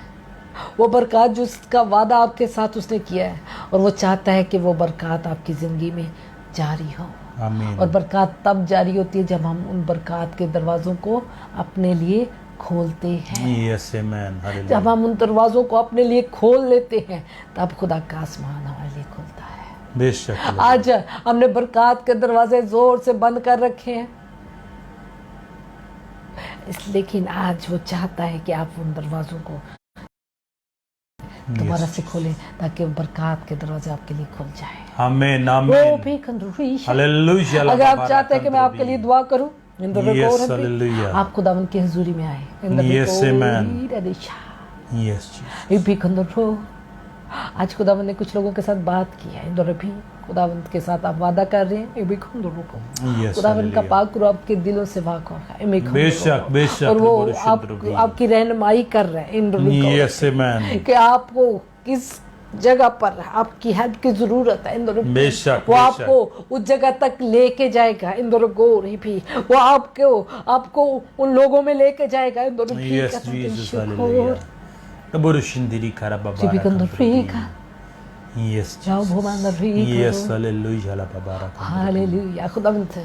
वो बरकत जो उसका वादा आपके साथ उसने किया है और वो चाहता है कि वो बरकत आपकी ज़िंदगी में जारी हो Amen. और बरकत तब जारी होती है जब हम उन बरकत के दरवाज़ों को अपने लिए खोलते हैं Yes, amen. जब Hallelujah. हम उन दरवाज़ों को अपने लिए खोल लेते हैं तब खुदा का आसमान हमारे लिए खुलता है बेशक. आज हमने बरकत के दरवाजे जोर से बंद कर रखे हैं लेकिन आज वो चाहता है कि आप उन दरवाजों को दोबारा से खोलें ताकि वो बरकत के दरवाजे आपके लिए खुल जाए Amen. वो Amen. भी कंजूस है। Hallelujah. la अगर आप babara चाहते हैं कि मैं आपके लिए kantrobi. दुआ करूं इन दोनों Yes, को hallelujah. आप खुदावन की हुजूरी में आए इन दोनों Yes, को amen. ईरादिशा। Yes, Jesus. ये भी कंजूस आज खुदावन ने कुछ लोगों के साथ बात की है इन दोनों भी खुदावन के साथ आप वादा कर रहे हैं ये भी कंजूस को Yes, खुदावन का hallelujah. पाक करो आपके दिलों से वाक़िफ़ है इमें बेशक, बेशक, और वो बड़े शुद्ध रूपी। आपकी रहनुमाई कर रहे हैं इन दोनों Yes, amen. कि आपको किस जगह पर आपकी हेल्प की जरूरत है इन दोनों बेशक, वो बेशक। आपको उस जगह तक लेके जाएगा इन दोनों गोरी भी वो आपको उन लोगों में लेके जाएगा इन दोनों भी Yes, Jesus. Hallelujah. Daburushindiri karababara Chibi kando kantrobi. frika. Yes, जाओ Jesus. भगवान free Yes, hallelujah. la babara kantrobi. Hallelujah खुदावंत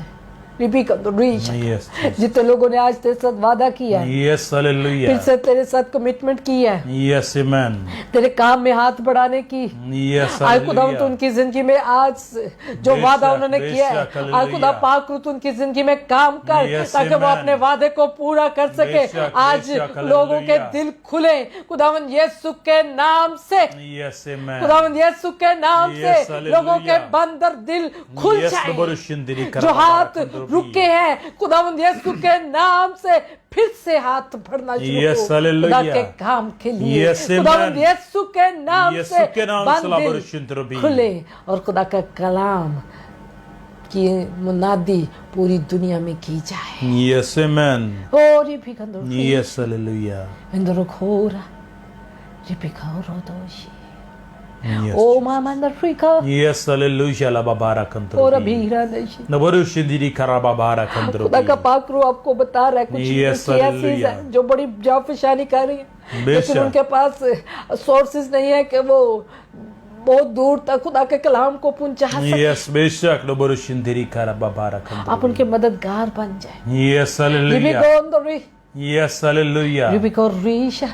रिपी कंदो रीच Yes, Jesus. जितने लोगों ने आज तेरे साथ वादा किया है Yes, फिर hallelujah. से तेरे साथ कमिटमेंट की है Yes, amen. तेरे काम में हाथ बढ़ाने की Yes, आय खुदावंत hallelujah. उनकी जिंदगी में आज जो बेशक, वादा उन्होंने किया है बेशक, आय खुदा हालेलुया। पाक रूत उनकी जिंदगी में काम कर Yes, ताकि वो amen. अपने वादे को पूरा कर सके बेशक, आज बेशक, लोगों के हालेलुया। दिल खुले खुदावंत यीशु के नाम से Yes, amen. खुदावंत यीशु के नाम Yes, से हालेलुया। लोगों के बंदर दिल खुल Yes, जाए Daburushindiri जो karababara हाथ kantrobi. रुके हैं खुदावंत यीशु के नाम से फिर से हाथ बढ़ना शुरू Yes, हो hallelujah. खुदा के काम के लिए Yes, amen. खुदावंत यीशु के नाम यीशु से के नाम से बंद दिल लाबरुशिंद्रबी। खुले और खुदा का कलाम की मुनादी पूरी दुनिया में की जाए Yes, amen. और ये भी कंदो Yes, hallelujah. इंदरो खोरा ये भी खाओ दोषी Yes. ओ मामा अंदर फ्रीका Yes, hallelujah. la babara और kantrobi. अभी हीरा देशी Daburushindiri karababara खुदा का kantrobi. पाक रूह आपको बता रहा है कुछ Yes, कुछ ऐसी hallelujah. है जो बड़ी जाफिशानी कर रही है बेशक। लेकिन उनके पास सोर्सेज नहीं है कि वो बहुत दूर तक खुदा के कलाम को पहुंचा सके Yes, बेशक Daburushindiri karababara आप kantrobi. उनके मददगार बन जाए Yes, hallelujah. Yes, hallelujah. रिबिको Risha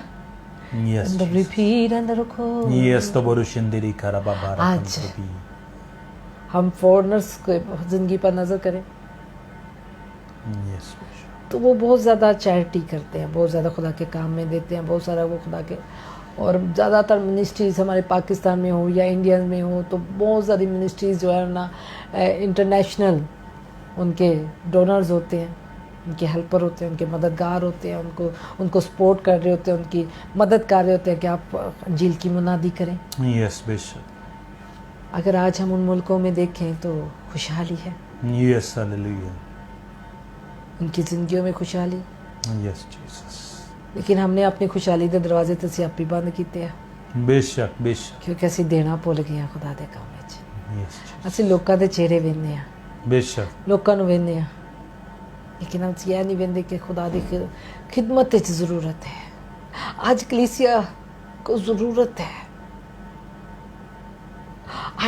Yes. अंदर रिपीट अंदर को Yes, Daburushindiri karababara आज। kantrobi. हम फॉरेनर्स के जिंदगी पर नजर करें Yes, बेशक. तो वो बहुत ज़्यादा चैरिटी करते हैं बहुत ज़्यादा खुदा के काम में देते हैं बहुत सारा वो खुदा के और ज़्यादातर मिनिस्ट्रीज हमारे पाकिस्तान में हो या इंडिया में हो तो बहुत सारी मिनिस्ट्रीज जो है ना इंटरनेशनल उनके डोनर्स होते हैं उनके हेल्पर होते हैं उनके मददगार होते हैं उनको सपोर्ट कर रहे होते हैं उनकी मदद कर रहे होते हैं कि आप अंजील की मुनादी करें Yes, बेशक. अगर आज हम उन मुल्कों में देखें तो खुशहाली है Yes, hallelujah. उनकी ज़िंदगियों में खुशहाली Yes, Jesus. लेकिन हमने अपनी खुशहाली के दरवाजे तो सियापी बंद किए हैं बेशक, बेशक. क्योंकि ਅਸੀਂ ਦੇਣਾ ਭੁੱਲ ਗਏ ਹਾਂ ਖੁਦਾ ਦੇ ਕੰਮ ਵਿੱਚ Yes, Jesus. ਅਸੀਂ ਲੋਕਾਂ ਦੇ ਚਿਹਰੇ ਵੇਖਦੇ ਹਾਂ बेशक. ਲੋਕਾਂ ਨੂੰ ਵੇਖਦੇ ਹਾਂ लेकिन हम ये नहीं ਵੇਖਦੇ कि खुदा ਦੀ खिदमत ਵਿੱਚ ज़रूरत है आज कलीसिया को ज़रूरत है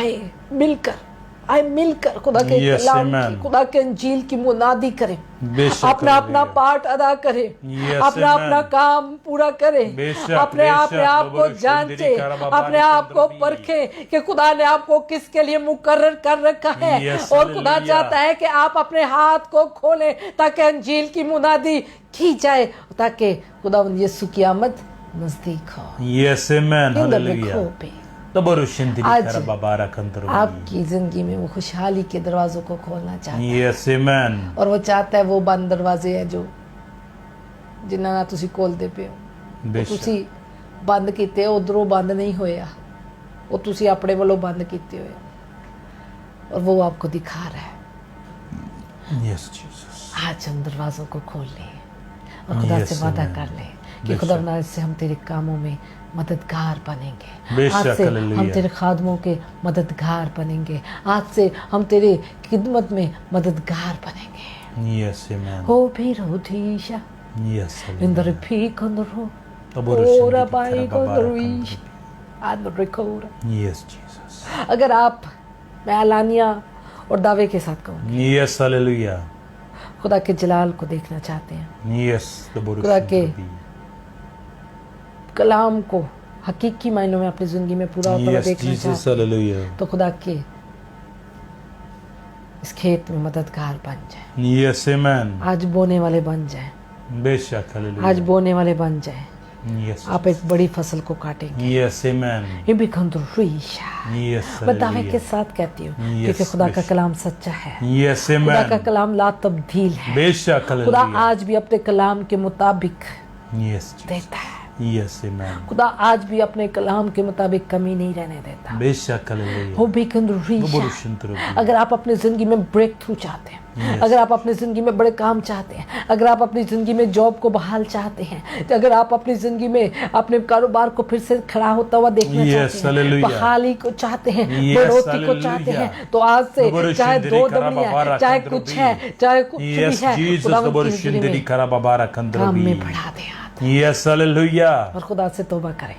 आए मिलकर खुदा के Yes, कलाम amen. की खुदा के अंजील की मुनादी करें बेशक, अपना अपना हालेलुया। पार्ट अदा करें Yes, अपना amen. अपना काम पूरा करें बेशक, अपने बेशक, आप को बबरुश जांचे जिंदगी का रबा अपने बारी आप को चंद्रबी। परखें कि खुदा ने आपको किसके लिए मुकर्रर कर रखा है Yes, और खुदा हालेलुया। चाहता है कि आप अपने हाथ को खोलें ताकि अंजील की मुनादी की जाए ताकि खुदावंद यीशु की आमद नजदीक हो Yes, amen. In the Hallelujah. लिखो पे आज आपकी जिंदगी में वो खुशहाली के दरवाजों को खोलना चाहता है। Yes amen. और वो चाहता है वो बंद दरवाजे है जो जिन्ना ना तुसी खोलते पे हो, तुसी बंद कीते उधरों बंद नहीं होया, वो तुसी अपने वालों बंद कीते हुए, और वो आपको दिखा रहा है। Yes Jesus. आज हम दरवाजों को खोल लें और खुदा से वादा कर लें कि खुदा ना से हम तेरे कामों में मददगार बनेंगे। आज से हम तेरे खादमों के मददगार बनेंगे। आज से हम तेरे खिदमत में मददगार बनेंगे। Yes amen. हो भी रोधीशा यस इंदर भी कंदरो ओरा बाई कंदरोइश आदरिकोरा। Yes Jesus. अगर आप, मैं एलानिया और दावे के साथ कहूँगी, यस हालेलुया, खुदा के जलाल को देखना चाहते हैं, यस खुदा के कलाम को हकीकी मायनों में अपनी जिंदगी में पूरा होता हुआ देखना चाहते हैं, तो खुदा के इस खेत में मददगार बन जाए। Yes amen. आज बोने वाले बन जाए, बेशक हालेलुया। आज बोने वाले बन जाए। यस आप एक बड़ी फसल को काटेंगे। Yes amen. ये भी कंदरुइशा। यस मैं दावे के साथ कहती हूँ क्योंकि खुदा का कलाम सच्चा है। यस खुदा आमेन। का कलाम ला तब्दील है। बेशक खुदा हालेलुया। आज भी अपने कलाम के मुताबिक यस देता है। Yes amen. खुदा आज भी अपने कलाम के मुताबिक कमी नहीं रहने देता। बेशक हालेलुया। वो भी कंदरुइशा। अगर आप अपनी जिंदगी में ब्रेक थ्रू चाहते हैं, अगर आप अपनी जिंदगी में बड़े काम चाहते हैं, अगर आप अपनी जिंदगी में जॉब को बहाल चाहते हैं, अगर आप अपनी जिंदगी में अपने कारोबार को फिर से खड़ा होता हुआ देखना चाहते हैं, बहाली को चाहते हैं, बढ़ोतरी को चाहते हैं, तो आज से चाहे 2 दमी है, चाहे कुछ है, चाहे कुछ भी है, काम में बढ़ा दें। Yes hallelujah. और खुदा से तौबा करें,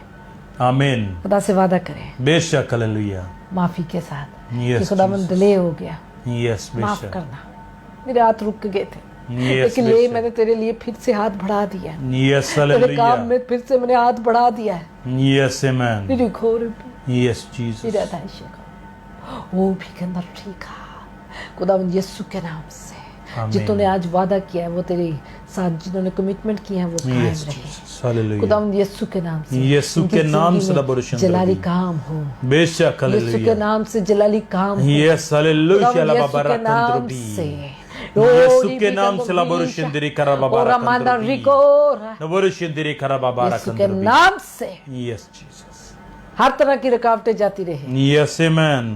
आमीन। खुदा से वादा करें बेशक हालेलुया। माफी के साथ Yes, कि खुदा मन डिले हो गया, यस माफ बेशक। करना, मेरे हाथ रुक गए थे, Yes, लेकिन ले बेशक। मैंने तेरे लिए फिर से हाथ बढ़ा दिया है। यस तेरे हालेलुया। काम में फिर से मैंने हाथ बढ़ा दिया है। Yes amen. मेरी घोर यस जीसस। वो भी के अंदर ठीक है। खुदा यीशु के नाम से आमीन। जिन्होंने आज वादा किया है वो तेरे साथ, जिन्होंने कमिटमेंट किया है वो कायम यस रहे। Jesus hallelujah. खुदा यीशु के नाम से, यीशु उनकी के नाम से जिंदगी में लबोरेशन जलाली काम हो। बेशक यीशु के हालेलुया। नाम से जलाली काम हो। Yes hallelujah. खुदा यीशु के नाम से, यीशु के नाम से लबोरेशन दिरी करा बाबा और अमाना रिकोरा, लबोरेशन दिरी करा बाबा यीशु के नाम से यस जीसस। हर तरह की रुकावटें जाती रहे, यस आमेन।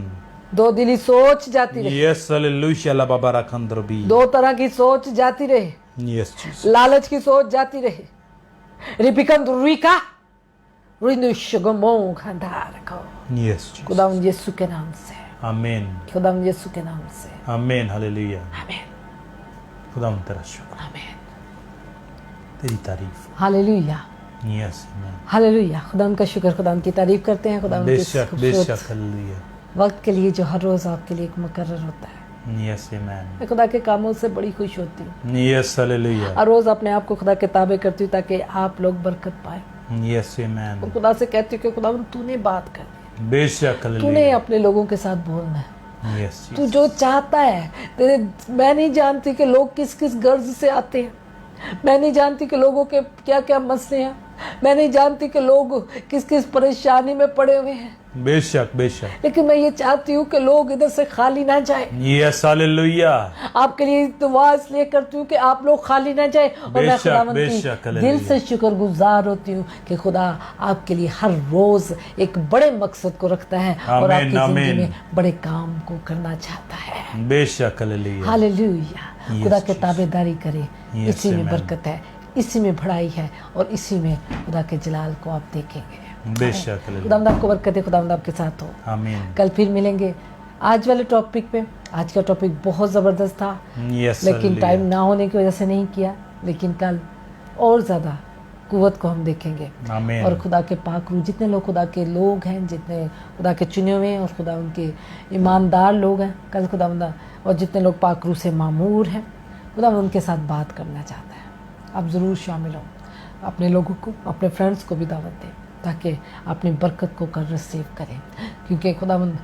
2 दिली सोच जाती रहे, यस हालेलुया बाबा रखंद्रबी। 2 तरह की सोच जाती रहे, यस जीसस। लालच की सोच जाती रहे, रिपिकन रुइका रुइनुशगमो खंडार को। Yes Jesus. खुदा यीशु के नाम से, आमीन। खुदा यीशु के नाम से, आमीन हालेलुया। आमीन खुदा तेरा शुक्र, आमीन तेरी तारीफ। हालेलुया यस आमीन। हालेलुया। खुदा का शुक्र, खुदा की तारीफ करते हैं। खुदा बेशक बेशक हालेलुया। वक्त के लिए जो हर रोज आपके लिए एक मुकर्रर होता है, यस आमीन। मैं खुदा के कामों से बड़ी खुश होती हूँ। Yes hallelujah. हर रोज अपने आप को खुदा के ताबे करती हूँ ताकि आप लोग बरकत पाए। यस आमीन। और खुदा से कहती हूँ कि खुदा तूने बात करनी, बेशक तूने हालेलुया। अपने लोगों के साथ बोलना है। यस तू जो चाहता है तेरे, मैं नहीं जानती कि लोग किस किस गर्ज से आते हैं, मैं नहीं जानती कि लोगों के क्या क्या मसले हैं, मैं नहीं जानती कि लोग किस किस परेशानी में पड़े हुए हैं, बेशक बेशक। लेकिन मैं ये चाहती हूँ कि लोग इधर से खाली ना जाए। Yes hallelujah. आपके लिए दुआ इसलिए करती हूँ कि आप लोग खाली ना जाए, और मैं बेशक, खुदावंद बेशक, की हालेलुया। दिल से शुक्रगुजार होती हूँ कि खुदा आपके लिए हर रोज एक बड़े मकसद को रखता है और आमीन, आपकी जिंदगी आमीन। में बड़े काम को करना चाहता है। बेशक हालेलुया। हालेलुया। खुदा के ताबेदारी करें, Yes, इसी में amen. बरकत है, इसी में भड़ाई है, और इसी में खुदा के जलाल को आप देखेंगे। बेशक हालेलुया। खुदावंद आपको बरकत है, खुदावंद आपके साथ हो। आमीन। कल फिर मिलेंगे आज वाले टॉपिक पे। आज का टॉपिक बहुत ज़बरदस्त था, यस लेकिन हालेलुया। टाइम ना होने की वजह से नहीं किया, लेकिन कल और ज़्यादा कुव्वत को हम देखेंगे। आमीन। और खुदा के पाक रूह, जितने लोग खुदा के लोग हैं, जितने खुदा के चुने हुए हैं और खुदा उनके ईमानदार लोग हैं, कल खुदावंद और जितने लोग पाक रूह से मामूर हैं, खुदा उनके साथ बात करना चाहता है। आप ज़रूर शामिल हो, अपने लोगों को, अपने फ्रेंड्स को भी दावत दें ताकि अपनी बरकत को कर रिसीव करें, क्योंकि खुदावंद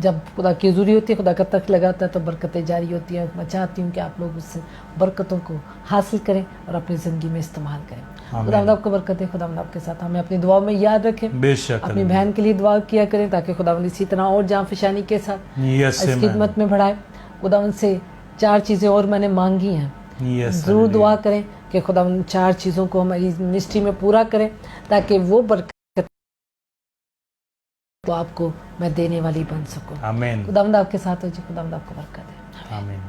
जब खुदा की हज़ूरी होती है, खुदा का तख्त लगाता है तो बरकतें जारी होती हैं। मैं चाहती हूँ कि आप लोग उससे बरकतों को हासिल करें और अपनी ज़िंदगी में इस्तेमाल करें। खुदावंद आपको बरकतें, खुदावंद आपके साथ। हमें अपनी दुआओं में याद रखें, बेशक अपनी बहन के लिए दुआ किया करें ताकि खुदावंद इसी तरह और जान फिशानी के साथ इस खिदमत में बढ़ाए। खुदावंद से 4 चीज़ें और मैंने मांगी हैं, ज़रूर दुआ करें कि खुदावंद 4 चीज़ों को हमारी मिनिस्ट्री में पूरा करें ताकि वो बरकत तो आपको मैं देने वाली बन सकूं। आमीन। खुदावंद आपके साथ हो जी, खुदावंद आपको बरकत दे। आमीन।